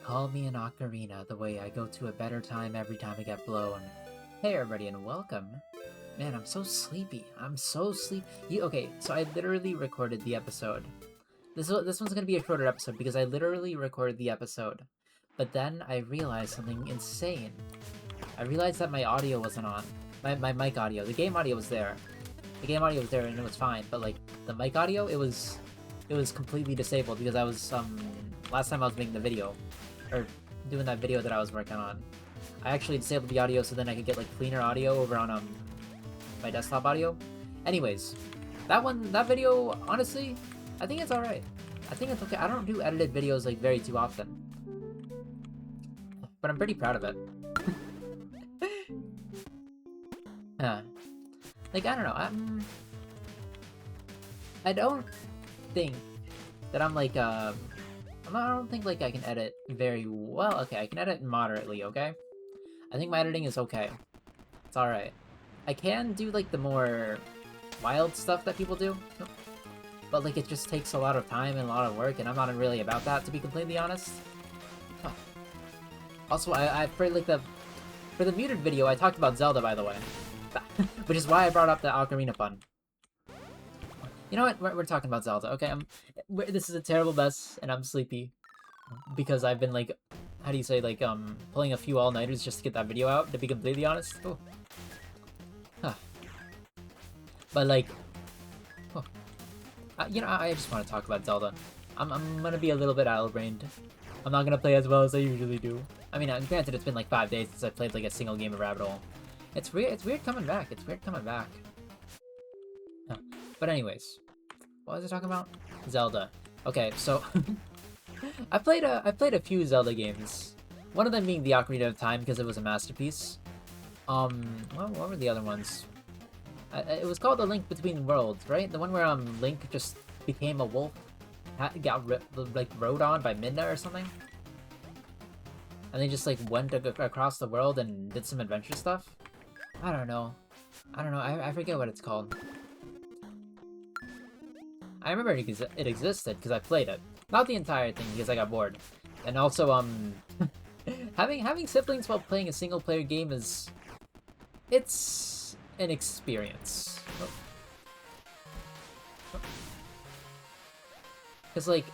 Call me an ocarina, the way I go to a better time every time I get blown. Hey everybody and welcome. Man, I'm so sleepy. Okay, so I literally recorded the episode. This one's gonna be a shorter episode because I literally recorded the episode. But then I realized something insane. I realized that my audio wasn't on. My mic audio. The game audio was there. The game audio was there and it was fine, but like the mic audio, it was completely disabled because I was last time I was making the video, or doing that video that I was working on, I actually disabled the audio so then I could get like cleaner audio over on my desktop audio. Anyways, that video, honestly, I think it's alright. I think it's okay. I don't do edited videos like very too often, but I'm pretty proud of it. Yeah. Like, I don't know, I don't think that I'm like, I don't think like I can edit very well. Okay, I can edit moderately, okay? I think my editing is okay. It's alright. I can do like the more wild stuff that people do, but like it just takes a lot of time and a lot of work, and I'm not really about that, to be completely honest. Huh. Also, for the muted video, I talked about Zelda, by the way. Which is why I brought up the Ocarina Fun. You know what? We're talking about Zelda. Okay, this is a terrible mess, and I'm sleepy because I've been like, how do you say, like pulling a few all-nighters just to get that video out. To be completely honest, oh. Huh. But like, oh. You know, I just want to talk about Zelda. I'm gonna be a little bit addle-brained. I'm not gonna play as well as I usually do. I mean, granted, it's been like 5 days since I played like a single game of Rabbit Hole. It's weird coming back. It's weird coming back. Oh. But anyways, what was I talking about? Zelda. Okay, so I played a few Zelda games. One of them being the Ocarina of Time because it was a masterpiece. What were the other ones? It was called The Link Between Worlds, right? The one where Link just became a wolf, got rode on by Midna or something, and they just like went across the world and did some adventure stuff. I don't know. I forget what it's called. I remember it existed because I played it. Not the entire thing because I got bored. And also, having siblings while playing a single player game it's an experience. Because like,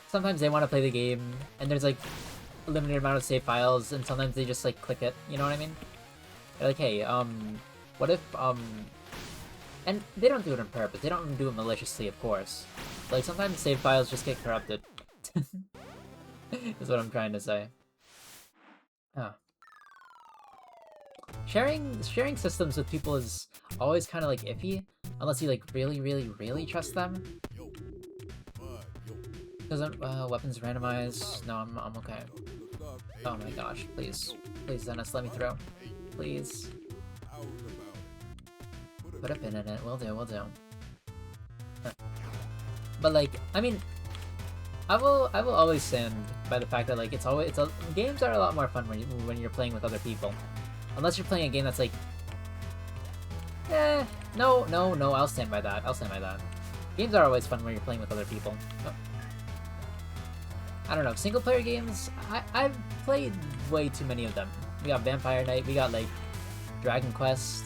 sometimes they want to play the game and there's like a limited amount of save files, and sometimes they just like click it, you know what I mean? They're like, hey, what if, and they don't do it on purpose, they don't do it maliciously, of course. Like, sometimes save files just get corrupted. Is what I'm trying to say. Huh. Sharing systems with people is always kind of like iffy, unless you like really trust them. Because weapons randomized. No, I'm okay. Oh my gosh, please, Dennis, let me through. Please. Put a pin in it. Will do. Huh. But like, I mean, I will always stand by the fact that like games are a lot more fun when you're playing with other people. Unless you're playing a game that's like, no, I'll stand by that. Games are always fun when you're playing with other people. Oh. I don't know, single player games, I've played way too many of them. We got Vampire Knight, we got like Dragon Quest,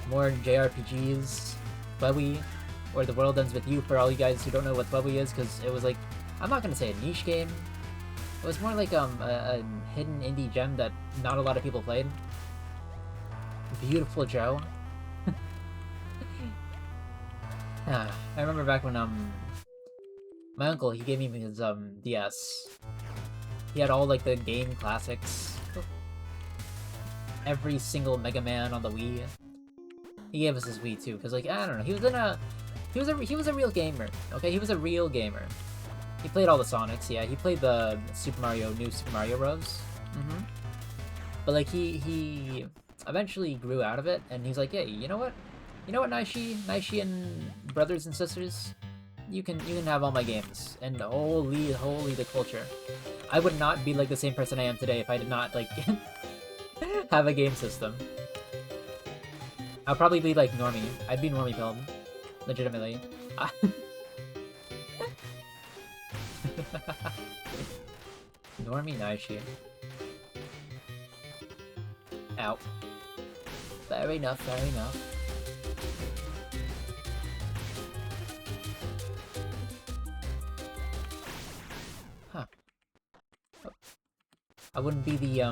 more JRPGs, Bubby, or The World Ends With You for all you guys who don't know what Bubby is, because it was like, I'm not gonna say a niche game, it was more like a hidden indie gem that not a lot of people played. Beautiful Joe. I remember back when my uncle, he gave me his DS. He had all like the game classics. Every single Mega Man on the Wii. He gave us his Wii too, because like, I don't know, he was a real gamer. Okay, he was a real gamer. He played all the Sonics, yeah, he played the New Super Mario Bros. But like he eventually grew out of it, and he's like, hey, you know what, Naishi and brothers and sisters, you can have all my games. And holy the culture. I would not be like the same person I am today if I did not like have a game system. I'll probably be like normie. I'd be normie pilled. Legitimately. Normie Naishi. Ow. Fair enough, fair enough. Huh. I wouldn't be the,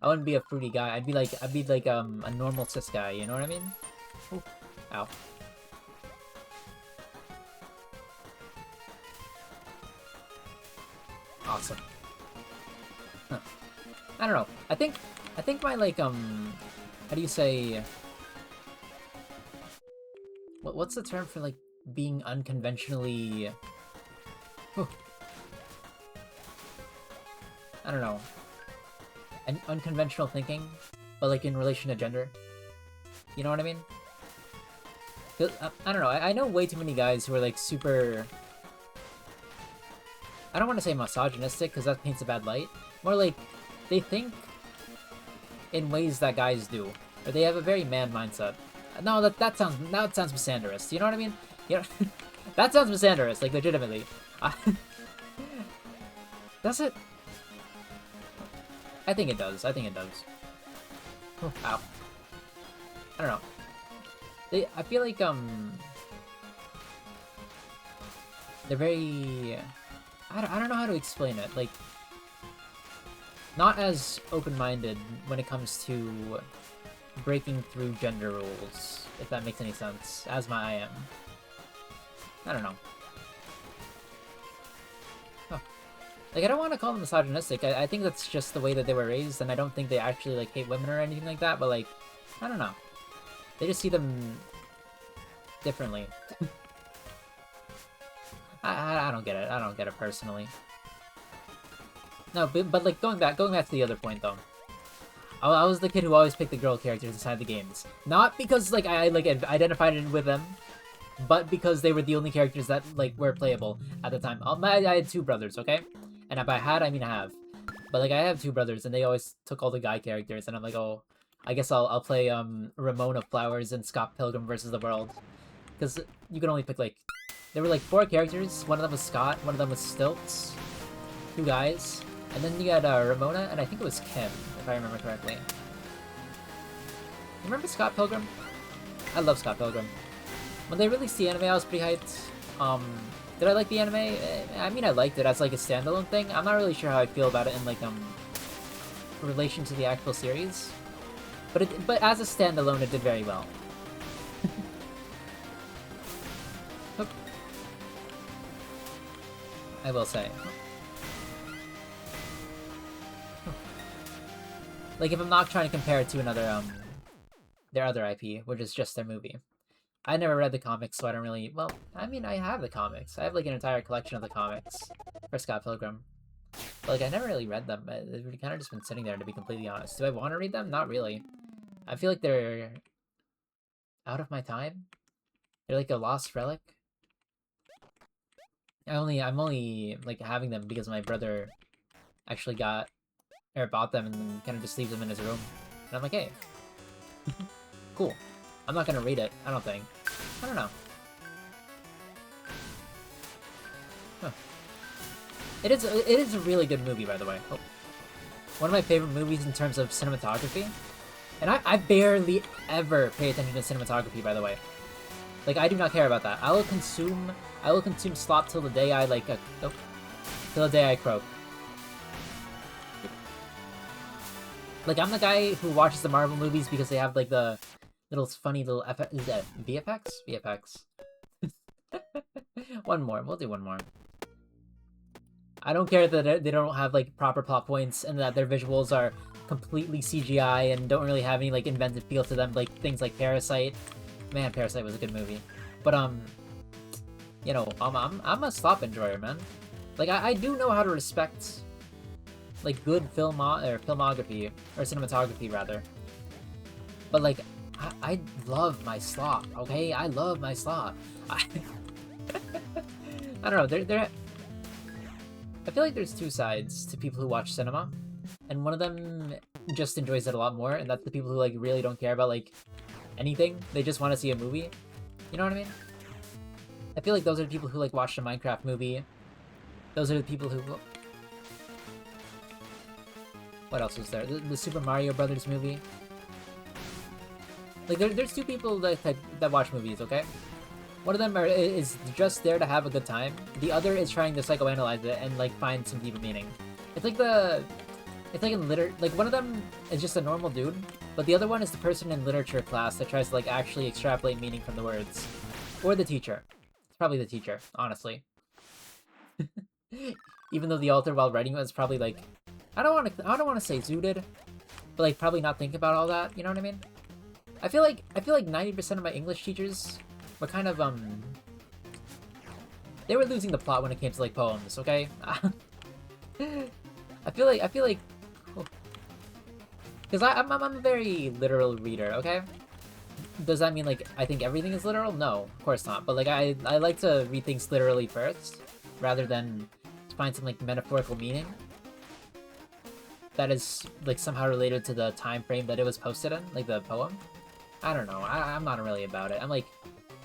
I wouldn't be a fruity guy. I'd be like, a normal cis guy, you know what I mean? Ooh. Ow. Awesome. Huh. I don't know. I think my, like, how do you say... What's the term for, like, being unconventionally... Whew. I don't know. Unconventional thinking, but, like, in relation to gender. You know what I mean? I don't know. I know way too many guys who are, like, super... I don't want to say misogynistic, because that paints a bad light. More like, they think in ways that guys do. Or they have a very man mindset. No, that sounds misandrous. You know what I mean? You know, that sounds misandrous, like, legitimately. Does it? I think it does. I think it does. Oh, ow. I don't know. I feel like, they're very... I don't know how to explain it. Like, not as open-minded when it comes to breaking through gender rules, if that makes any sense, as I am. I don't know. Huh. Like, I don't want to call them misogynistic. I think that's just the way that they were raised, and I don't think they actually, like, hate women or anything like that, but, like, I don't know. They just see them differently. I don't get it. I don't get it personally. No, but like going back to the other point though. I was the kid who always picked the girl characters inside the games. Not because like I like identified with them, but because they were the only characters that like were playable at the time. I had two brothers, okay? And by had I mean I have. But like I have two brothers and they always took all the guy characters and I'm like, "Oh, I guess I'll play Ramona Flowers and Scott Pilgrim versus the World." Cuz you can only pick like there were like 4 characters. One of them was Scott, one of them was Stilts. 2 guys. And then you had Ramona, and I think it was Kim, if I remember correctly. You remember Scott Pilgrim? I love Scott Pilgrim. When they released the anime, I was pretty hyped. Did I like the anime? I mean, I liked it as like a standalone thing. I'm not really sure how I feel about it in like relation to the actual series. But as a standalone, it did very well. I will say. Like, if I'm not trying to compare it to another, their other IP, which is just their movie. I never read the comics, so I don't really... Well, I mean, I have the comics. I have, like, an entire collection of the comics for Scott Pilgrim. But, like, I never really read them. They've kind of just been sitting there, to be completely honest. Do I want to read them? Not really. I feel like they're... out of my time? They're, like, a lost relic? I'm only like having them because my brother actually bought them and then kind of just leaves them in his room. And I'm like, hey, cool. I'm not gonna read it, I don't think. I don't know. Huh. It is a really good movie, by the way. Oh. One of my favorite movies in terms of cinematography. And I barely ever pay attention to cinematography, by the way. Like, I do not care about that. I will consume slop till the day I, like, till the day I croak. Like, I'm the guy who watches the Marvel movies because they have, like, the funny little is that VFX? VFX. One more. We'll do one more. I don't care that they don't have, like, proper plot points and that their visuals are completely CGI and don't really have any, like, inventive feel to them, like, things like Parasite. Man, Parasite was a good movie. But, you know, I'm a slop enjoyer, man. Like, I do know how to respect, like, good filmography, or cinematography, rather. But, like, I love my slop, okay? I love my slop. I don't know, I feel like there's two sides to people who watch cinema, and one of them just enjoys it a lot more, and that's the people who, like, really don't care about, like, anything. They just want to see a movie. You know what I mean? I feel like those are the people who like watch the Minecraft movie. Those are the people who... What else was there? The Super Mario Brothers movie. Like, there's two people that watch movies, okay? One of them is just there to have a good time. The other is trying to psychoanalyze it and, like, find some deeper meaning. It's like It's like in like, one of them is just a normal dude, but the other one is the person in literature class that tries to, like, actually extrapolate meaning from the words. Or the teacher. It's probably the teacher, honestly. Even though the author, while writing it, was probably, like... I don't want to say zooted, but, like, probably not think about all that, you know what I mean? I feel like 90% of my English teachers were kind of, they were losing the plot when it came to, like, poems, okay? I feel like... Because I'm a very literal reader, okay? Does that mean, like, I think everything is literal? No, of course not. But, like, I like to read things literally first, rather than find some, like, metaphorical meaning that is, like, somehow related to the time frame that it was posted in, like, the poem. I don't know. I'm not really about it. I'm like,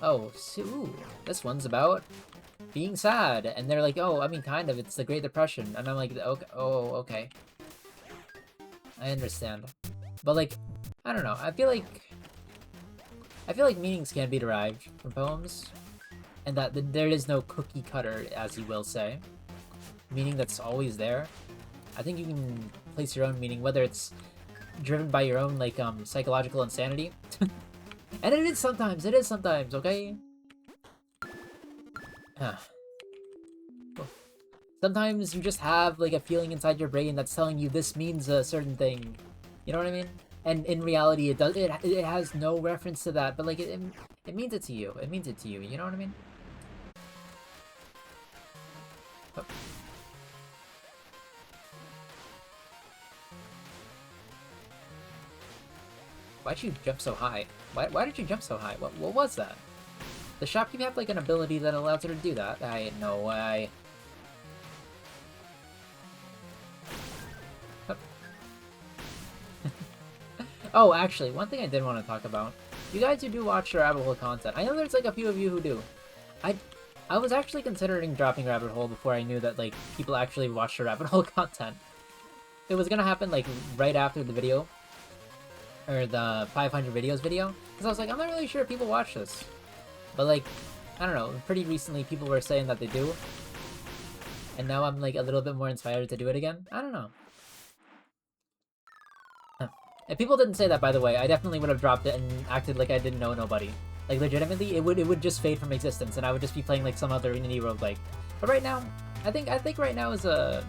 oh, so, ooh, this one's about being sad. And they're like, oh, I mean, kind of. It's the Great Depression. And I'm like, okay, oh, okay. I understand. But, like, I don't know. I feel like meanings can be derived from poems. And that there is no cookie cutter, as you will say. Meaning that's always there. I think you can place your own meaning, whether it's driven by your own, like, psychological insanity. And it is sometimes, okay? Sometimes you just have, like, a feeling inside your brain that's telling you this means a certain thing. You know what I mean? And in reality, it has no reference to that, but, like, it means it to you. It means it to you, you know what I mean? Oh. Why'd you jump so high? Why did you jump so high? What was that? The shopkeep have, like, an ability that allows her to do that? I had no way. Oh, actually, one thing I did want to talk about. You guys who do watch the Rabbit Hole content, I know there's, like, a few of you who do. I was actually considering dropping Rabbit Hole before I knew that, like, people actually watch the Rabbit Hole content. It was gonna happen, like, right after the video. Or the 500 videos video. Because I was like, I'm not really sure if people watch this. But, like, I don't know, pretty recently people were saying that they do. And now I'm, like, a little bit more inspired to do it again. I don't know. If people didn't say that, by the way, I definitely would have dropped it and acted like I didn't know nobody. Like, legitimately, it would just fade from existence, and I would just be playing, like, some other indie roguelike. But right now, I think right now is a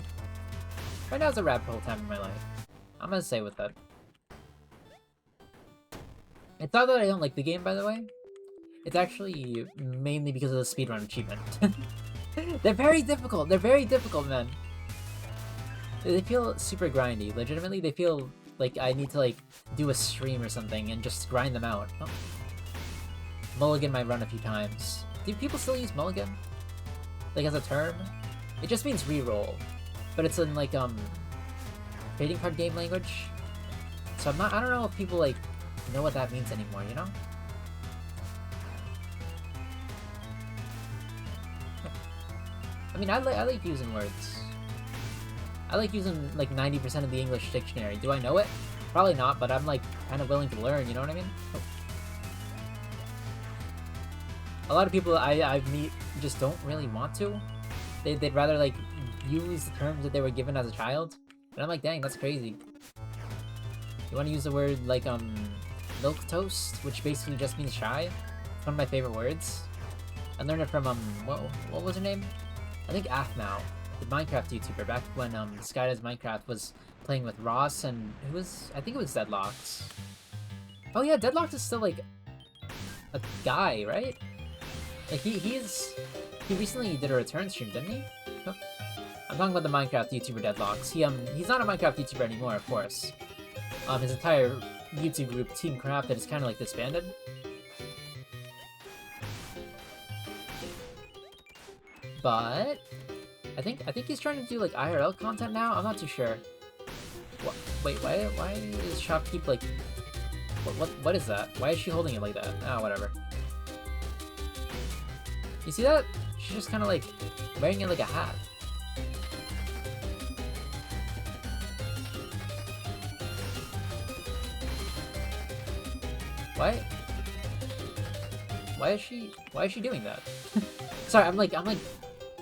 rabbit hole time in my life. I'm gonna say with that. It's not that I don't like the game, by the way. It's actually mainly because of the speedrun achievement. They're very difficult. They're very difficult, man. They feel super grindy. Legitimately, they feel like I need to, like, do a stream or something and just grind them out. Oh. Mulligan might run a few times. Do people still use mulligan? Like, as a term? It just means reroll. But it's in, like, trading card game language. So I don't know if people, like, know what that means anymore, you know? I mean, I like using words. I like using, like, 90% of the English dictionary. Do I know it? Probably not, but I'm, like, kind of willing to learn, you know what I mean? Oh. A lot of people I meet just don't really want to. They'd rather, like, use the terms that they were given as a child. And I'm like, dang, that's crazy. You want to use the word, like, milk toast, which basically just means shy. It's one of my favorite words. I learned it from, what was her name? I think Aphmau, the Minecraft YouTuber, back when, Skydoes Minecraft was playing with Ross and who was, I think it was Deadlocked. Oh yeah, Deadlocked is still, like, a guy, right? Like, he recently did a return stream, didn't he? Oh. I'm talking about the Minecraft YouTuber Deadlocks. He's not a Minecraft YouTuber anymore, of course. His entire YouTube group, Team Crafted, is kind of, like, disbanded. But I think he's trying to do, like, IRL content now. I'm not too sure. Wait, why is Shopkeep, like, what is that? Why is she holding it like that? Ah, whatever. You see that? She's just kind of like wearing it like a hat. Why? Why is she doing that? Sorry, I'm like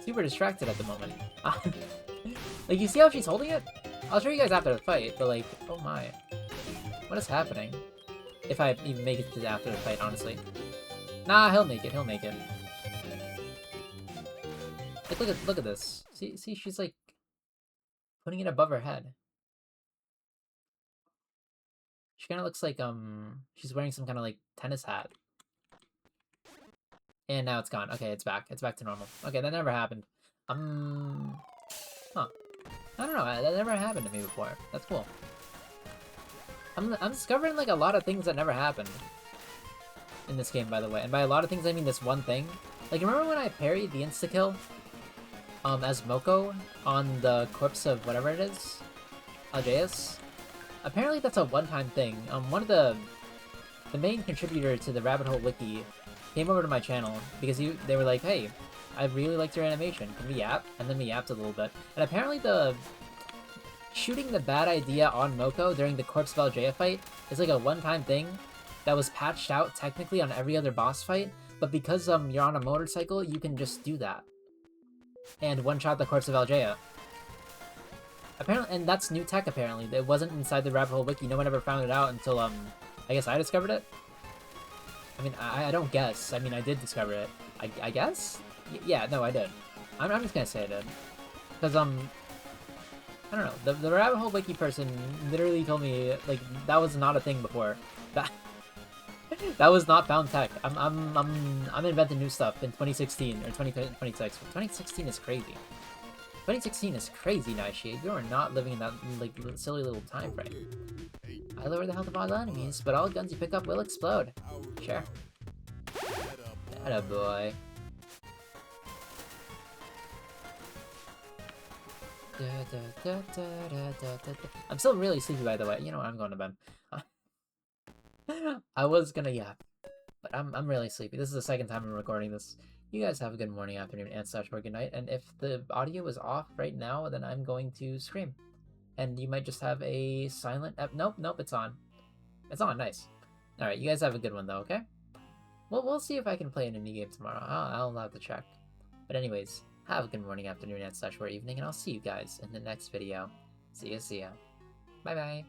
super distracted at the moment. Like, you see how she's holding it? I'll show you guys after the fight, but like, oh my. What is happening? If I even make it to after the fight, honestly. Nah, he'll make it, he'll make it. Like, look at this. See, she's like putting it above her head. She kind of looks like, she's wearing some kind of like tennis hat. And now it's gone. Okay, it's back. It's back to normal. Okay, that never happened. Huh. I don't know, that never happened to me before. That's cool. I'm discovering like a lot of things that never happened in this game, by the way. And by a lot of things, I mean this one thing. Like, remember when I parried the insta-kill as Moko on the corpse of whatever it is? Algeus? Apparently that's a one-time thing. One of the main contributor to the Rabbit Hole Wiki came over to my channel because they were like, hey, I really liked your animation. Can we yap? And then we yapped a little bit. And apparently shooting the bad idea on Moko during the Corpse of Algea fight is like a one-time thing that was patched out technically on every other boss fight, but because you're on a motorcycle, you can just do that. And one-shot the Corpse of Algea. Apparently, and that's new tech apparently. It wasn't inside the Rabbit Hole Wiki. No one ever found it out until, I guess I discovered it? I mean, I don't guess. I mean, I did discover it. I guess? Yeah, no, I did. I'm just gonna say I did. Because, I don't know. The Rabbit Hole Wiki person literally told me, like, that was not a thing before. That was not found tech. I'm inventing new stuff in 2016 or 2026. 2016 is crazy. 2016 is crazy, Naishi. You are not living in that like silly little time frame. I lower the health of all enemies, but all guns you pick up will explode. Sure. Atta boy. I'm still really sleepy, by the way. You know what? I'm going to bed. I was gonna yap, but I'm really sleepy. This is the second time I'm recording this. You guys have a good morning, afternoon, and / good night. And if the audio is off right now, then I'm going to scream. And you might just have a silent... Nope, it's on. It's on, nice. Alright, you guys have a good one, though, okay? Well, we'll see if I can play an indie game tomorrow. I'll have to check. But anyways, have a good morning, afternoon, and / evening, and I'll see you guys in the next video. See ya. Bye-bye.